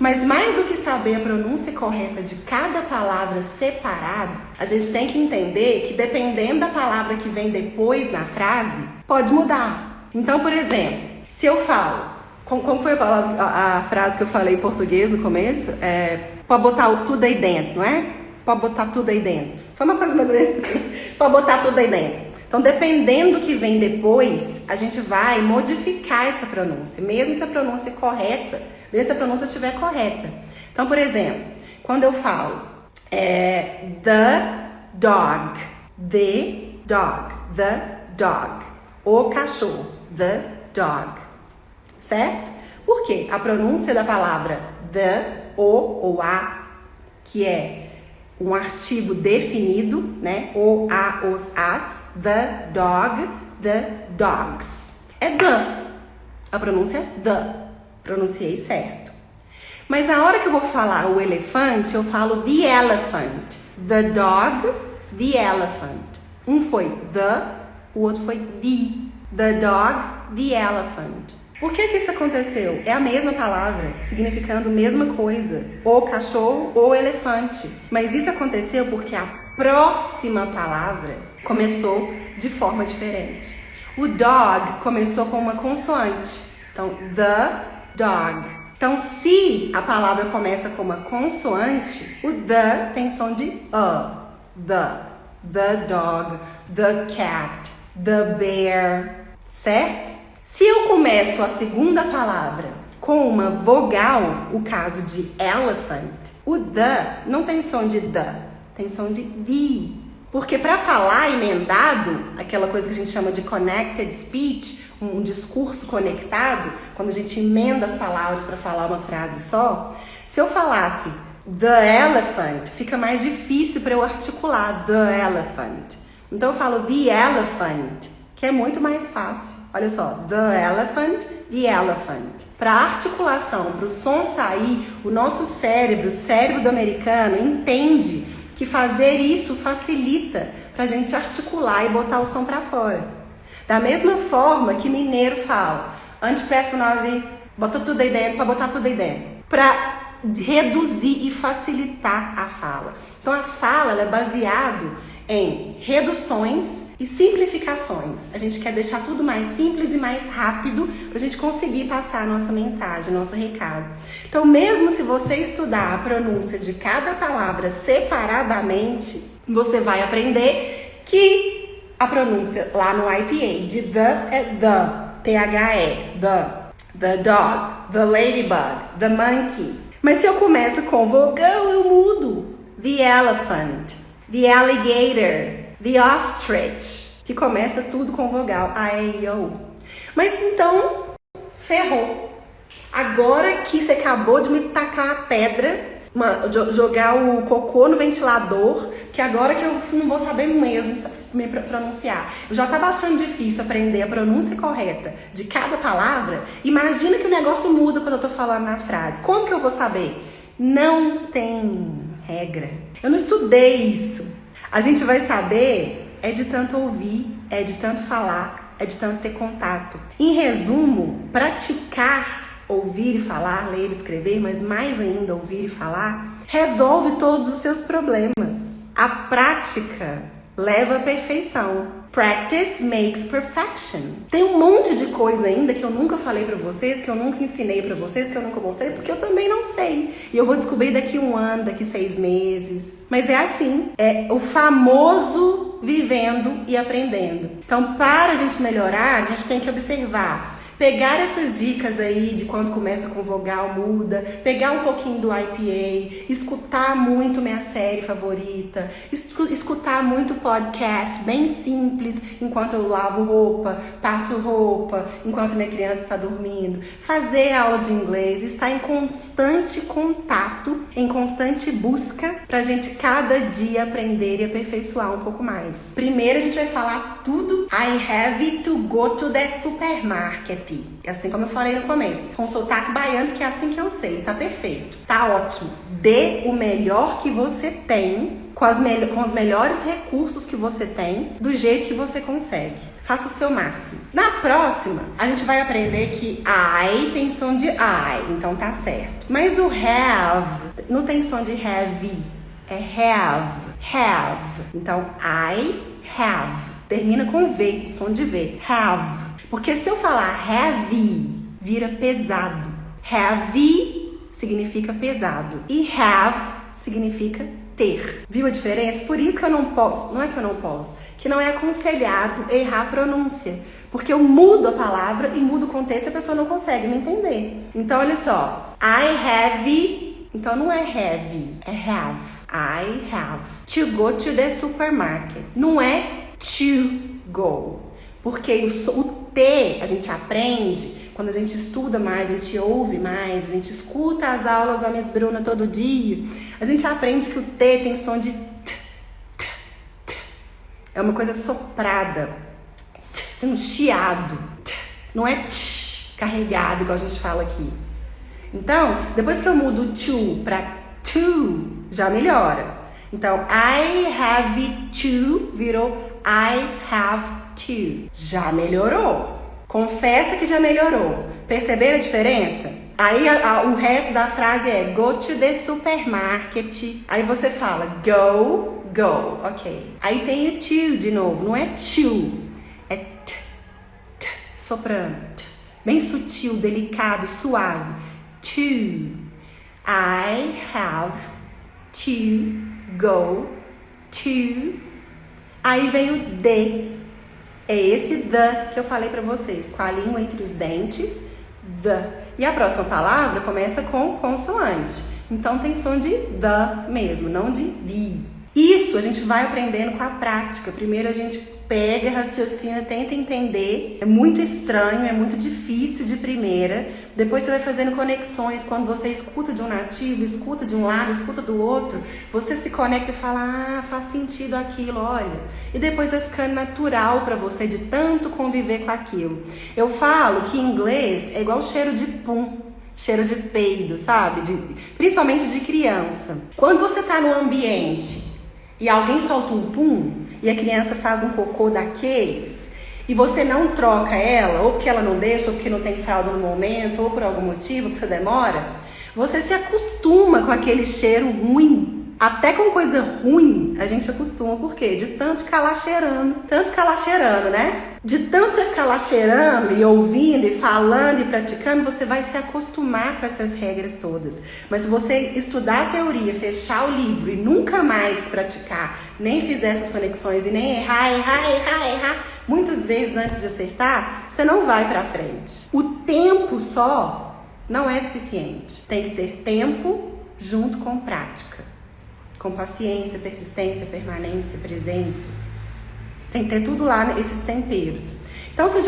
Mas mais do que saber a pronúncia correta de cada palavra separado, a gente tem que entender que dependendo da palavra que vem depois na frase, pode mudar. Então, por exemplo, se eu falo, como foi a frase que eu falei em português no começo? Pode botar tudo aí dentro, não é? Pode botar tudo aí dentro. Foi uma coisa mais ou menos assim. Pode botar tudo aí dentro. Então, dependendo do que vem depois, a gente vai modificar essa pronúncia, mesmo se a pronúncia é correta, mesmo se a pronúncia estiver correta. Então, por exemplo, quando eu falo the dog, o cachorro, the dog, certo? Por quê? A pronúncia da palavra the, o ou a, que é um artigo definido, né? O, a, os, as, the dog, the dogs. É the. A pronúncia é the. Pronunciei certo. Mas a hora que eu vou falar o elefante, eu falo the elephant. The dog, the elephant. Um foi the, o outro foi the. The dog, the elephant. Por que isso aconteceu? É a mesma palavra, significando a mesma coisa. O cachorro ou elefante. Mas isso aconteceu porque a próxima palavra começou de forma diferente. O dog começou com uma consoante. Então, the dog. Então, se a palavra começa com uma consoante, o the tem som de the dog, the cat, the bear, certo? Se eu começo a segunda palavra com uma vogal, o caso de elephant, o the não tem som de the, tem som de the. Porque para falar emendado, aquela coisa que a gente chama de connected speech, um discurso conectado, quando a gente emenda as palavras para falar uma frase só, se eu falasse the elephant, fica mais difícil para eu articular the elephant. Então eu falo the elephant, que é muito mais fácil. Olha só, the elephant, the elephant. Para a articulação, para o som sair, o nosso cérebro, o cérebro do americano, entende que fazer isso facilita para a gente articular e botar o som para fora. Da mesma forma que mineiro fala, antes presta para nós ir, bota tudo aí dentro, para botar tudo aí dentro. Para reduzir e facilitar a fala. Então a fala ela é baseada em reduções e simplificações. A gente quer deixar tudo mais simples e mais rápido para a gente conseguir passar a nossa mensagem, nosso recado. Então, mesmo se você estudar a pronúncia de cada palavra separadamente, você vai aprender que a pronúncia lá no IPA de the é the, T-H-E, the dog, the ladybug, the monkey. Mas se eu começo com vogal, eu mudo. The elephant, the alligator, the ostrich, que começa tudo com vogal, A-E-I-O. Mas então, ferrou. Agora que você acabou de me tacar a pedra, jogar o cocô no ventilador, que agora que eu não vou saber mesmo me pronunciar. Eu já estava achando difícil aprender a pronúncia correta de cada palavra. Imagina que o negócio muda quando eu tô falando na frase. Como que eu vou saber? Não tem regra. Eu não estudei isso. A gente vai saber é de tanto ouvir, é de tanto falar, é de tanto ter contato. Em resumo, praticar ouvir e falar, ler e escrever, mas mais ainda ouvir e falar, resolve todos os seus problemas. A prática leva à perfeição. Practice makes perfection. Tem um monte de coisa ainda que eu nunca falei pra vocês, que eu nunca ensinei pra vocês, que eu nunca mostrei, porque eu também não sei. E eu vou descobrir daqui 1 ano, daqui 6 meses. Mas é assim, é o famoso vivendo e aprendendo. Então, para a gente melhorar, a gente tem que observar. Pegar essas dicas aí de quando começa com vogal muda, pegar um pouquinho do IPA, escutar muito minha série favorita, escutar muito podcast bem simples enquanto eu lavo roupa, passo roupa, enquanto minha criança está dormindo, fazer aula de inglês, estar em constante contato, em constante busca pra gente cada dia aprender e aperfeiçoar um pouco mais. Primeiro a gente vai falar tudo I have to go to the supermarket. Assim como eu falei no começo, com sotaque baiano, que é assim que eu sei, tá perfeito, tá ótimo. Dê o melhor que você tem, com os melhores recursos que você tem, do jeito que você consegue. Faça o seu máximo. Na próxima, a gente vai aprender que I tem som de I, então tá certo. Mas o have não tem som de have, é have, have. Então, I have. Termina com V, o som de V, have. Porque se eu falar heavy, vira pesado. Heavy significa pesado e have significa ter. Viu a diferença? Por isso que eu não posso, não é que eu não posso, que não é aconselhado errar a pronúncia. Porque eu mudo a palavra e mudo o contexto e a pessoa não consegue me entender. Então, olha só. I have, então não é have, é have. I have to go to the supermarket. Não é to go. Porque o T a gente aprende quando a gente estuda mais, a gente ouve mais, a gente escuta as aulas da Miss Bruna todo dia. A gente aprende que o T tem som de t, t, t. É uma coisa soprada. T, tem um chiado. T, não é tch, carregado, igual a gente fala aqui. Então, depois que eu mudo o to para to, já melhora. Então, I have to virou I have to. Já melhorou. Confessa que já melhorou. Perceberam a diferença? Aí o resto da frase é go to the supermarket. Aí você fala go, go, ok. Aí tem o to de novo, não é to, é t, t, soprano. T. Bem sutil, delicado, suave. To. I have to go to. Aí vem o de. É esse the que eu falei pra vocês, com a língua entre os dentes, the. E a próxima palavra começa com consoante. Então tem som de the mesmo, não de the. Isso a gente vai aprendendo com a prática. Primeiro a gente pega, raciocina, tenta entender. É muito estranho, é muito difícil de primeira. Depois você vai fazendo conexões. Quando você escuta de um nativo, escuta de um lado, escuta do outro, você se conecta e fala, ah, faz sentido aquilo, olha. E depois vai ficando natural pra você de tanto conviver com aquilo. Eu falo que em inglês é igual cheiro de pum. Cheiro de peido, sabe? Principalmente de criança. Quando você tá num ambiente e alguém solta um pum e a criança faz um cocô daqueles e você não troca ela, ou porque ela não deixa, ou porque não tem fralda no momento, ou por algum motivo que você demora, você se acostuma com aquele cheiro ruim. Até com coisa ruim a gente acostuma, por quê? De tanto ficar lá cheirando, né? De tanto você ficar lá cheirando e ouvindo e falando e praticando, você vai se acostumar com essas regras todas. Mas se você estudar a teoria, fechar o livro e nunca mais praticar, nem fizer essas conexões e nem errar, muitas vezes antes de acertar, você não vai pra frente. O tempo só não é suficiente. Tem que ter tempo junto com prática. Com paciência, persistência, permanência, presença. Tem que ter tudo lá, esses temperos. Então, você já